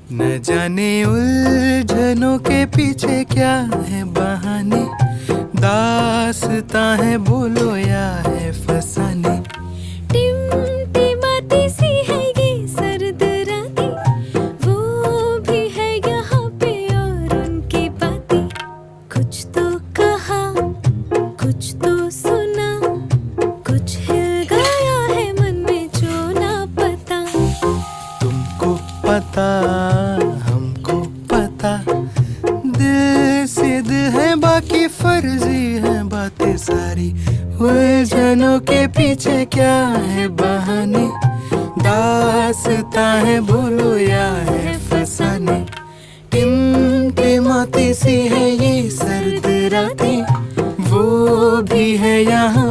न जाने उलझनों के पीछे क्या है बहाने, दास्तां है बोलो या है फसाने। टिमटिमाती सी है ये सर्द रातें, वो भी है यहाँ पे और उनकी बातें। कुछ तो कहा, कुछ तो सुना, कुछ हिल गया है मन में जो ना पता। तुमको पता हमको पता, दिल से दिल है बाकी फर्जी है बातें सारी। उलझनों के पीछे क्या है बहाने, दास्तां है बोलो या है फसाने। टिमटिमाती सी है ये सर्द रातें, वो भी है यहाँ